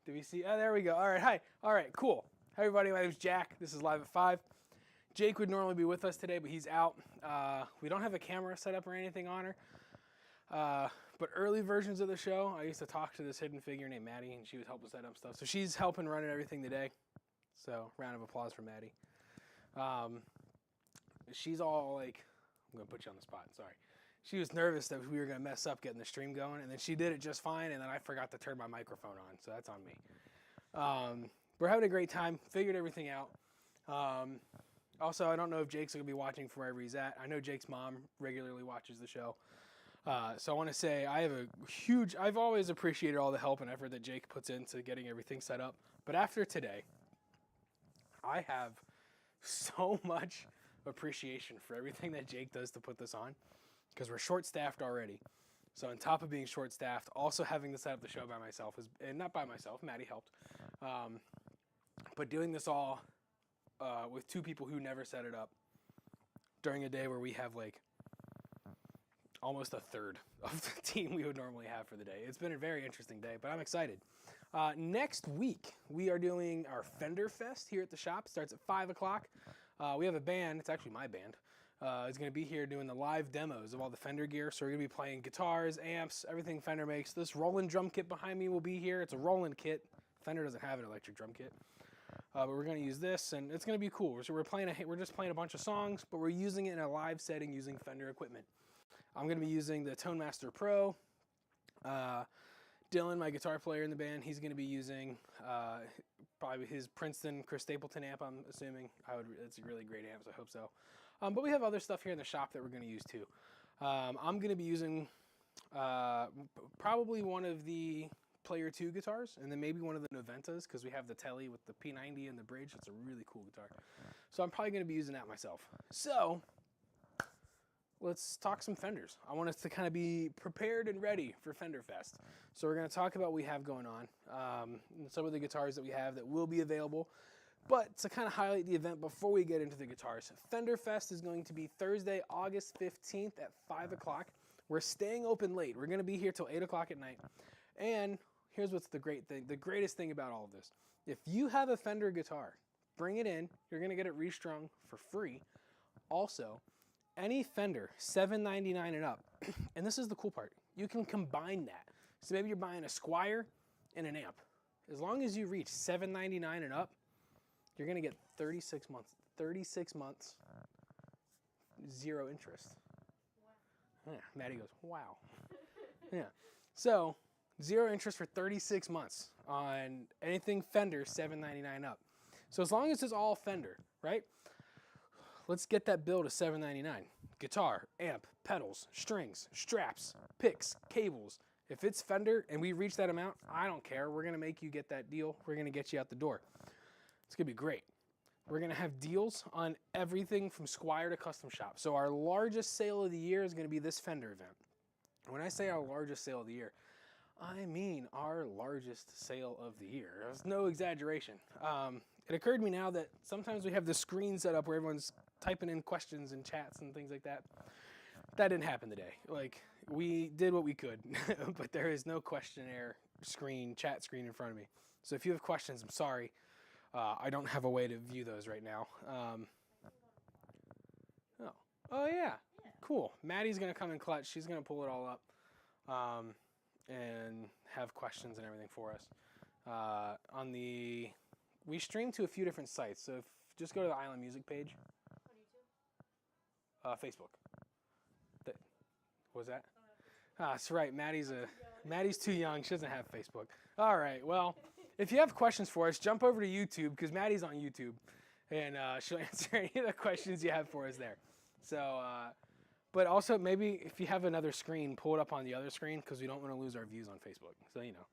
Do we see? Oh, there we go. All right, hi. All right, cool. Hi, everybody. My name's Jack. This is Live at 5. Jake would normally be with us today, but he's out. We don't have a camera set up or anything on her. But early versions of the show, I used to talk to this hidden figure named Maddie, and she would help us set up stuff. So she's helping running everything today. So round of applause for Maddie. She's all like, I'm going to put you on the spot. Sorry. She was nervous that we were going to mess up getting the stream going, and then she did it just fine, and then I forgot to turn my microphone on, so that's on me. We're having a great time, figured everything out. Also, I don't know if Jake's going to be watching from wherever he's at. I know Jake's mom regularly watches the show. So I want to say I've always appreciated all the help and effort that Jake puts into getting everything set up. But after today, I have so much appreciation for everything that Jake does to put this on, because we're short-staffed already. So on top of being short-staffed, also having to set up the show by myself, and not by myself, Maddie helped, but doing this all with two people who never set it up during a day where we have like almost a third of the team we would normally have for the day. It's been a very interesting day, but I'm excited. Next week, we are doing our Fender Fest here at the shop. It starts at 5 o'clock. We have a band. It's actually my band. Is going to be here doing the live demos of all the Fender gear. So we're going to be playing guitars, amps, everything Fender makes. This Roland drum kit behind me will be here. It's a Roland kit. Fender doesn't have an electric drum kit. But we're going to use this, and it's going to be cool. So we're just playing a bunch of songs, but we're using it in a live setting using Fender equipment. I'm going to be using the Tone Master Pro. Dylan, my guitar player in the band, he's going to be using probably his Princeton Chris Stapleton amp, I'm assuming. It's a really great amp, so I hope so. But we have other stuff here in the shop that we're going to use too. I'm going to be using probably one of the Player 2 guitars, and then maybe one of the Noventas, because we have the Telly with the P90 and the bridge. It's a really cool guitar. So I'm probably going to be using that myself. So let's talk some Fenders. I want us to kind of be prepared and ready for Fender Fest. So we're going to talk about what we have going on, some of the guitars that we have that will be available. But to kind of highlight the event before we get into the guitars, Fender Fest is going to be Thursday, August 15th at 5 o'clock. We're staying open late. We're going to be here till 8 o'clock at night. And here's what's the greatest thing about all of this. If you have a Fender guitar, bring it in. You're going to get it restrung for free. Also, any Fender, $7.99 and up, and this is the cool part, you can combine that. So maybe you're buying a Squier and an amp. As long as you reach $7.99 and up, you're going to get 36 months. 36 months, zero interest. Wow. Yeah, Maddie goes, wow. Yeah. So, zero interest for 36 months on anything Fender, $7.99 up. So as long as it's all Fender, right? Let's get that bill to $7.99. Guitar, amp, pedals, strings, straps, picks, cables. If it's Fender and we reach that amount, I don't care. We're going to make you get that deal. We're going to get you out the door. It's going to be great. We're going to have deals on everything from Squier to Custom Shop. So our largest sale of the year is going to be this Fender event. When I say our largest sale of the year, I mean our largest sale of the year. There's no exaggeration. It occurred to me now that sometimes we have the screen set up where everyone's typing in questions and chats and things like that. That didn't happen today. Like, we did what we could, but there is no questionnaire screen, chat screen in front of me. So if you have questions, I'm sorry. I don't have a way to view those right now. Oh yeah, cool. Maddie's gonna come in clutch. She's gonna pull it all up and have questions and everything for us. We stream to a few different sites, so just go to the Island Music page. On YouTube? Facebook. What was that? That's right. Maddie's too young. She doesn't have Facebook. All right. Well, if you have questions for us, jump over to YouTube, because Maddie's on YouTube, and she'll answer any of the questions you have for us there. So, but also maybe if you have another screen, pull it up on the other screen, because we don't want to lose our views on Facebook. So, you know,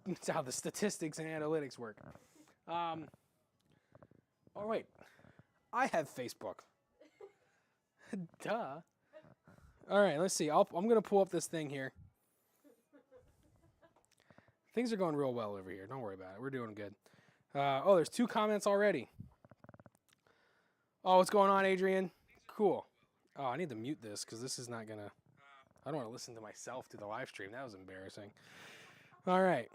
that's how the statistics and analytics work. Oh, wait. I have Facebook. Duh. All right, let's see. I'm going to pull up this thing here. Things are going real well over here. Don't worry about it. We're doing good. Oh, there's 2 comments already. Oh, what's going on, Adrian? Cool. Oh, I need to mute this because this is not going to... I don't want to listen to myself through the live stream. That was embarrassing. All right.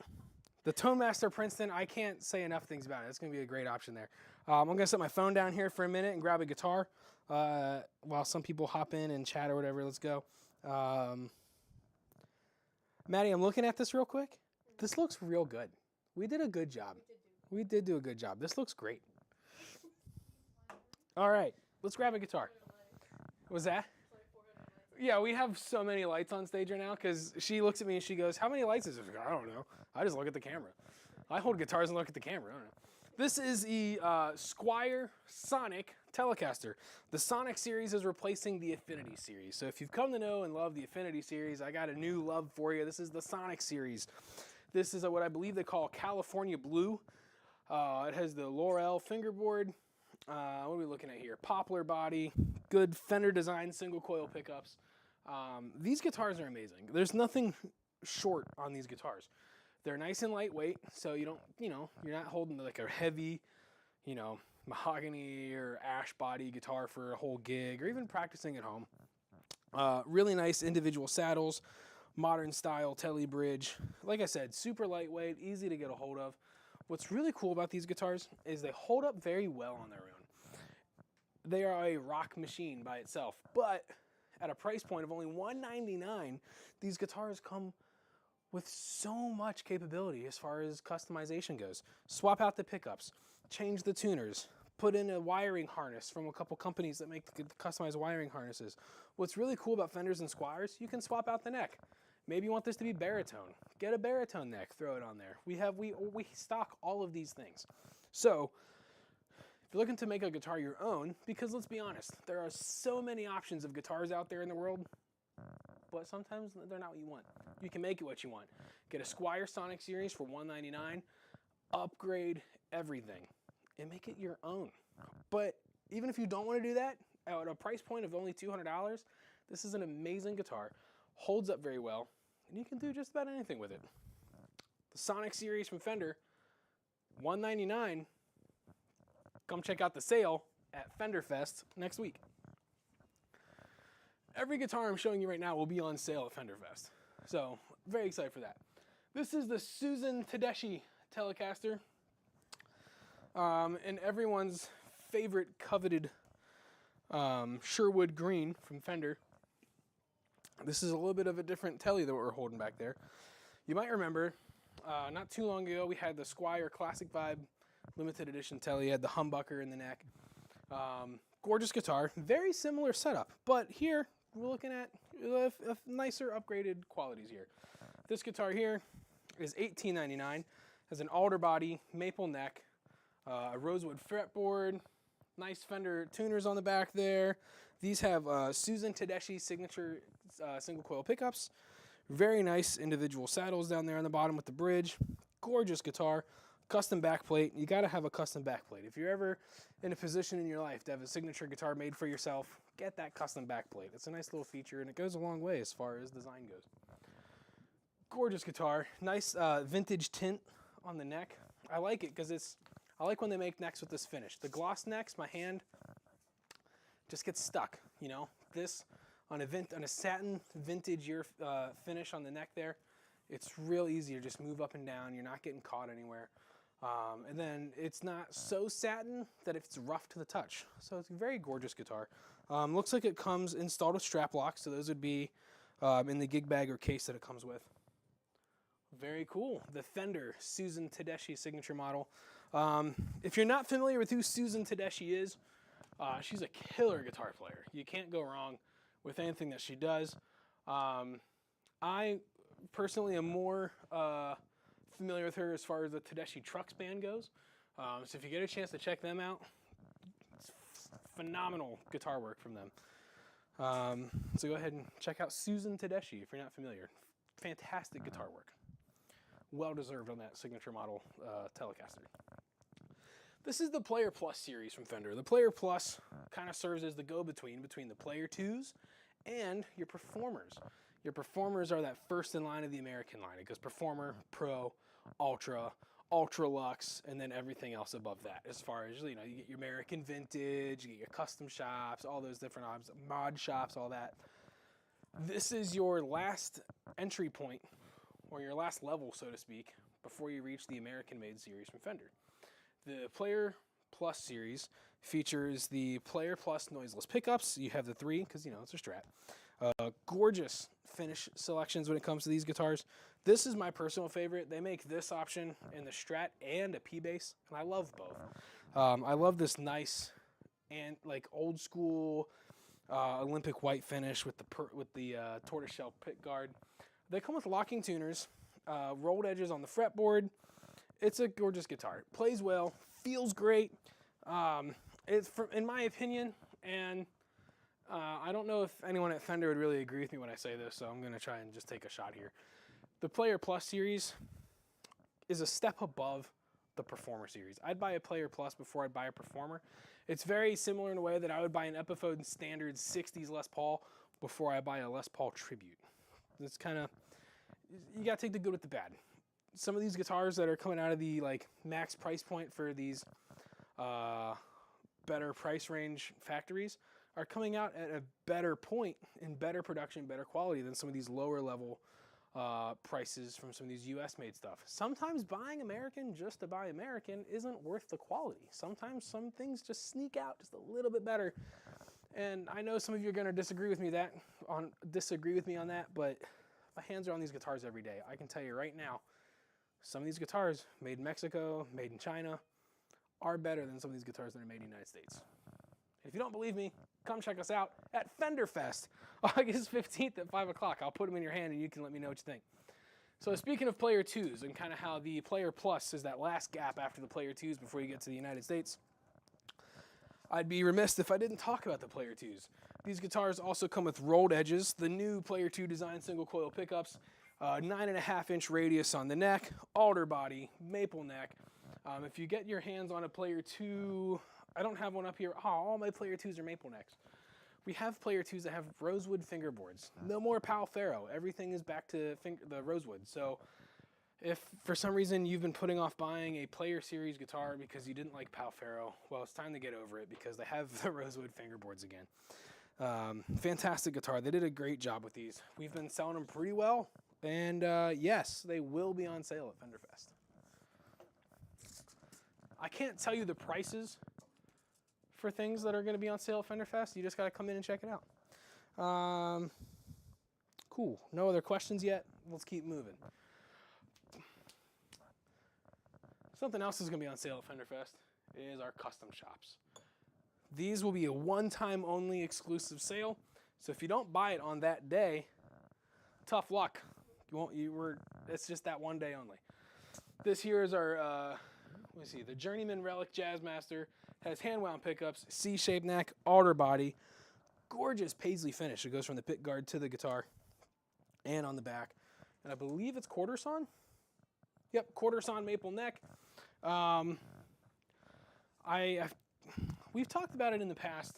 The Tone Master Princeton, I can't say enough things about it. It's going to be a great option there. I'm going to set my phone down here for a minute and grab a guitar while some people hop in and chat or whatever. Let's go. Maddie, I'm looking at this real quick. This looks real good. We did a good job. We did do a good job. This looks great. All right, let's grab a guitar. What's that? Yeah, we have so many lights on stage right now because she looks at me and she goes, how many lights is there? I don't know. I just look at the camera. I hold guitars and look at the camera. I don't know. This is the Squier Sonic Telecaster. The Sonic series is replacing the Affinity series. So if you've come to know and love the Affinity series, I got a new love for you. This is the Sonic series. This is what I believe they call California Blue. It has the Laurel fingerboard. What are we looking at here? Poplar body, good Fender design single coil pickups. These guitars are amazing. There's nothing short on these guitars. They're nice and lightweight, so you don't, you're not holding like a heavy, mahogany or ash body guitar for a whole gig or even practicing at home. Really nice individual saddles, modern style telly bridge. Like I said, super lightweight, easy to get a hold of. What's really cool about these guitars is they hold up very well on their own. They are a rock machine by itself, but at a price point of only $199, these guitars come with so much capability as far as customization goes. Swap out the pickups, change the tuners, put in a wiring harness from a couple companies that make customized wiring harnesses. What's really cool about Fenders and Squiers, you can swap out the neck. Maybe you want this to be baritone. Get a baritone neck, throw it on there. We stock all of these things. So if you're looking to make a guitar your own, because let's be honest, there are so many options of guitars out there in the world, but sometimes they're not what you want. You can make it what you want. Get a Squier Sonic series for $199, upgrade everything, and make it your own. But even if you don't want to do that, at a price point of only $200, this is an amazing guitar, holds up very well, and you can do just about anything with it. The Sonic series from Fender, $199. Come check out the sale at Fender Fest next week. Every guitar I'm showing you right now will be on sale at Fender Fest. So, very excited for that. This is the Susan Tedeschi Telecaster. And everyone's favorite coveted Sherwood Green from Fender. This is a little bit of a different telly than what we're holding back there. You might remember, not too long ago, we had the Squier Classic Vibe limited edition telly. It had the humbucker in the neck. Gorgeous guitar, very similar setup, but here we're looking at nicer upgraded qualities here. This guitar here is $18.99, has an alder body, maple neck, a rosewood fretboard, nice Fender tuners on the back there. These have Susan Tedeschi signature single coil pickups, very nice individual saddles down there on the bottom with the bridge. Gorgeous guitar. Custom backplate. You got to have a custom backplate. If you're ever in a position in your life to have a signature guitar made for yourself, get that custom backplate. It's a nice little feature, and it goes a long way as far as design goes. Gorgeous guitar. Nice vintage tint on the neck. I like it because I like when they make necks with this finish. The gloss necks, my hand just gets stuck. This on a satin vintage year finish on the neck there. It's real easy to just move up and down. You're not getting caught anywhere. And then it's not so satin that it's rough to the touch. So it's a very gorgeous guitar. Looks like it comes installed with strap locks, so those would be in the gig bag or case that it comes with. Very cool. The Fender Susan Tedeschi signature model. If you're not familiar with who Susan Tedeschi is, she's a killer guitar player. You can't go wrong with anything that she does. I personally am more familiar with her as far as the Tedeschi Trucks band goes. So if you get a chance to check them out, it's phenomenal guitar work from them. So go ahead and check out Susan Tedeschi if you're not familiar. Fantastic guitar work. Well deserved on that signature model Telecaster. This is the Player Plus series from Fender. The Player Plus kind of serves as the go-between between the Player 2s and your Performers. Your Performers are that first in line of the American line. It goes Performer, Pro, Ultra, Ultra Luxe, and then everything else above that. As far as, you get your American Vintage, you get your custom shops, all those different mod shops, all that. This is your last entry point, or your last level, so to speak, before you reach the American-made series from Fender. The Player Plus series features the Player Plus noiseless pickups. You have the 3 because, you know, it's a Strat. Gorgeous finish selections when it comes to these guitars. This is my personal favorite. They make this option in the Strat and a P-Bass, and I love both. I love this nice and like old school Olympic white finish with the tortoiseshell pick guard. They come with locking tuners, rolled edges on the fretboard. It's a gorgeous guitar. It plays well, feels great. It's in my opinion, and I don't know if anyone at Fender would really agree with me when I say this, so I'm going to try and just take a shot here. The Player Plus series is a step above the Performer series. I'd buy a Player Plus before I'd buy a Performer. It's very similar in a way that I would buy an Epiphone Standard 60s Les Paul before I buy a Les Paul Tribute. It's kind of, you got to take the good with the bad. Some of these guitars that are coming out of the like max price point for these better price range factories are coming out at a better point in better production, better quality than some of these lower level prices from some of these US made stuff. Sometimes buying American just to buy American isn't worth the quality. Sometimes some things just sneak out just a little bit better. And I know some of you are going to disagree with me on that, but my hands are on these guitars every day. I can tell you right now, some of these guitars made in Mexico, made in China, are better than some of these guitars that are made in the United States. If you don't believe me, come check us out at Fender Fest, August 15th at 5 o'clock. I'll put them in your hand and you can let me know what you think. So speaking of Player 2s and kind of how the Player Plus is that last gap after the Player 2s before you get to the United States, I'd be remiss if I didn't talk about the Player 2s. These guitars also come with rolled edges, the new Player 2 design single coil pickups, 9.5-inch radius on the neck, alder body, maple neck. If you get your hands on a Player 2, I don't have one up here. Oh, all my Player 2s are maple necks. We have Player 2s that have rosewood fingerboards. No more Pal Faro. Everything is back to the rosewood. So if for some reason you've been putting off buying a Player Series guitar because you didn't like Pal Faro, well, it's time to get over it because they have the rosewood fingerboards again. Fantastic guitar. They did a great job with these. We've been selling them pretty well. And yes, they will be on sale at Fender Fest. I can't tell you the prices for things that are going to be on sale at Fender Fest. You just got to come in and check it out. Cool. No other questions yet? Let's keep moving. Something else is going to be on sale at Fender Fest is our custom shops. These will be a one-time only exclusive sale. So if you don't buy it on that day, tough luck. It's just that one day only. This here is our, let's see, the Journeyman Relic Jazzmaster. Has hand-wound pickups, C-shaped neck, alder body, gorgeous paisley finish. It goes from the pick guard to the guitar and on the back. And I believe it's quarter sawn. Yep, quarter sawn maple neck. We've talked about it in the past.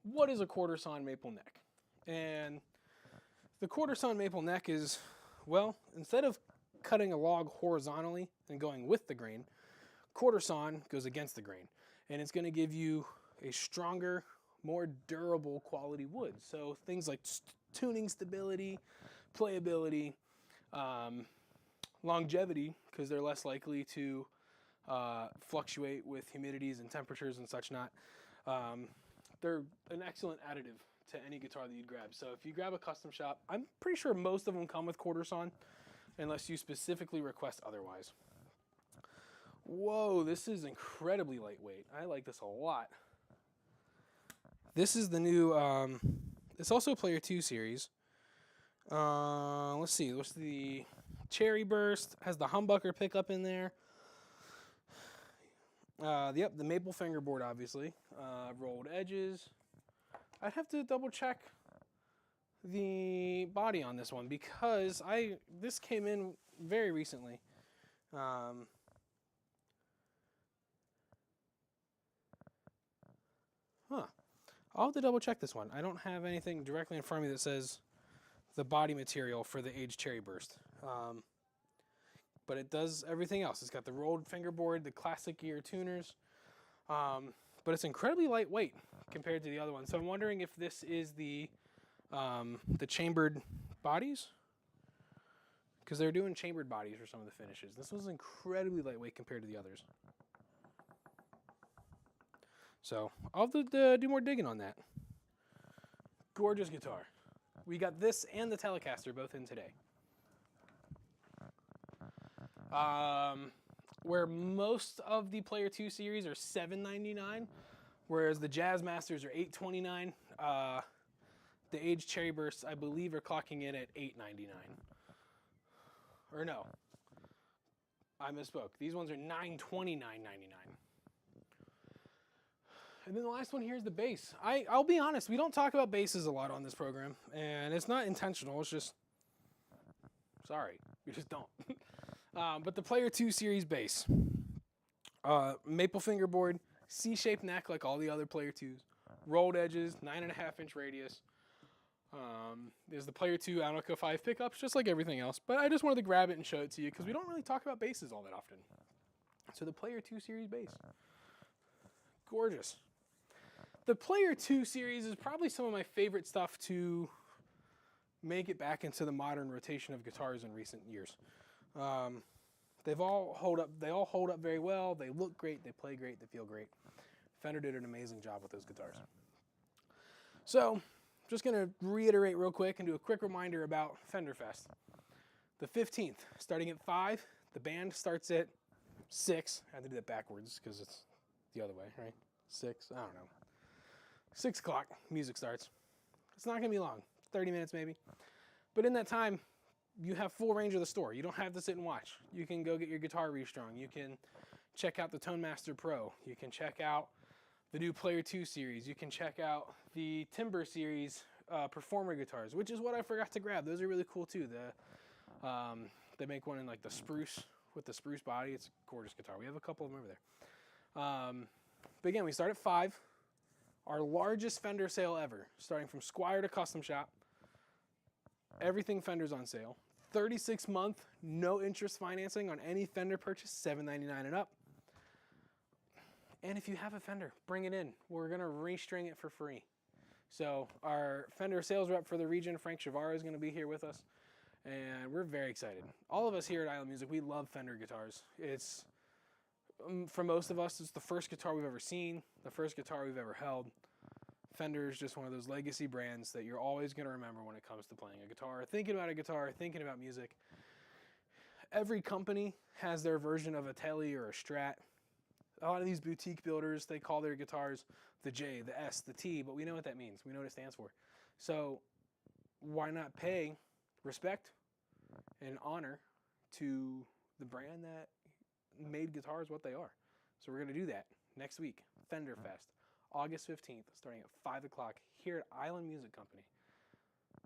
What is a quarter sawn maple neck? And the quarter sawn maple neck is, well, instead of cutting a log horizontally and going with the grain, quarter sawn goes against the grain. And it's going to give you a stronger, more durable quality wood. So things like tuning stability, playability, longevity, because they're less likely to fluctuate with humidities and temperatures and such not. They're an excellent additive to any guitar that you'd grab. So if you grab a custom shop, I'm pretty sure most of them come with quarter sawn, unless you specifically request otherwise. Whoa, this is incredibly lightweight. I like this a lot. This is the new, it's also a Player 2 series. Let's see, what's the Cherry Burst, has the humbucker pickup in there. Yep, the maple fingerboard, obviously. Rolled edges. I'd have to double check the body on this one because this came in very recently. I'll have to double check this one. I don't have anything directly in front of me that says the body material for the aged Cherry Burst. But it does everything else. It's got the rolled fingerboard, the classic gear tuners. But it's incredibly lightweight compared to the other one. So I'm wondering if this is the chambered bodies. because they're doing chambered bodies for some of the finishes. This one's incredibly lightweight compared to the others. So I'll have to do more digging on that. Gorgeous guitar. We got this and the Telecaster both in today. Where most of the Player 2 series are $7.99, whereas the Jazzmasters are $8.29. The Aged Cherry Bursts, I believe, are clocking in at $8.99. Or no, I misspoke. These ones are $929.99. And then the last one here is the bass. I'll be honest, we don't talk about basses a lot on this program, and it's not intentional. It's just, sorry, we just don't. But the Player 2 series bass, maple fingerboard, C-shaped neck like all the other Player 2s, rolled edges, 9.5-inch radius. There's the Player 2 Alnico 5 pickups, just like everything else. But I just wanted to grab it and show it to you because we don't really talk about basses all that often. So the Player 2 series bass, gorgeous. The Player 2 series is probably some of my favorite stuff to make it back into the modern rotation of guitars in recent years. They've all hold up. They all hold up very well. They look great. They play great. They feel great. Fender did an amazing job with those guitars. So, just going to reiterate real quick and do a quick reminder about Fender Fest. The 15th, starting at 5. The band starts at 6. I had to do that backwards because it's the other way, right? 6. I don't know. 6 o'clock, music starts. It's not going to be long, 30 minutes maybe. But in that time, you have full range of the store. You don't have to sit and watch. You can go get your guitar restrung. You can check out the Tone Master Pro. You can check out the new Player 2 series. You can check out the Timber series Performer guitars, which is what I forgot to grab. Those are really cool too. They make one in like the spruce, with the spruce body. It's a gorgeous guitar. We have a couple of them over there. But again, we start at 5. Our largest Fender sale ever, starting from Squire to Custom Shop. Everything Fender's on sale. 36-month, no interest financing on any Fender purchase, $7.99 and up. And if you have a Fender, bring it in. We're going to restring it for free. So our Fender sales rep for the region, Frank Chavara, is going to be here with us. And we're very excited. All of us here at Island Music, we love Fender guitars. It's, for most of us, it's the first guitar we've ever seen, the first guitar we've ever held. Fender is just one of those legacy brands that you're always going to remember when it comes to playing a guitar, thinking about music. Every company has their version of a Tele or a Strat. A lot of these boutique builders, they call their guitars the J, the S, the T, but we know what that means. We know what it stands for. So why not pay respect and honor to the brand that made guitars what they are? So we're going to do that next week, Fender Fest. August 15th, starting at 5 o'clock here at Island Music Company.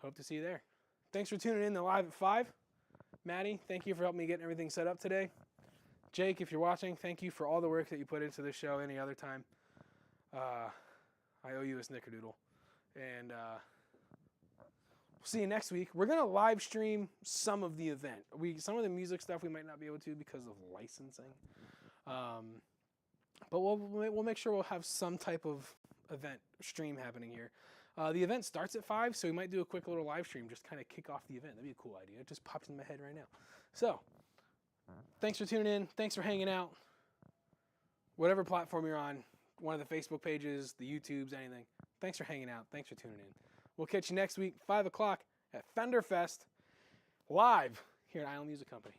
Hope to see you there. Thanks for tuning in to Live at 5. Maddie, thank you for helping me get everything set up today. Jake, if you're watching, thank you for all the work that you put into this show any other time. I owe you a snickerdoodle. And we'll see you next week. We're going to live stream some of the event. Some of the music stuff we might not be able to because of licensing. But we'll make sure we'll have some type of event stream happening here. The event starts at 5, so we might do a quick little live stream, just kind of kick off the event. That'd be a cool idea. It just popped in my head right now. So, thanks for tuning in. Thanks for hanging out. Whatever platform you're on, one of the Facebook pages, the YouTubes, anything. Thanks for hanging out. Thanks for tuning in. We'll catch you next week, 5 o'clock at Fender Fest, live here at Island Music Company.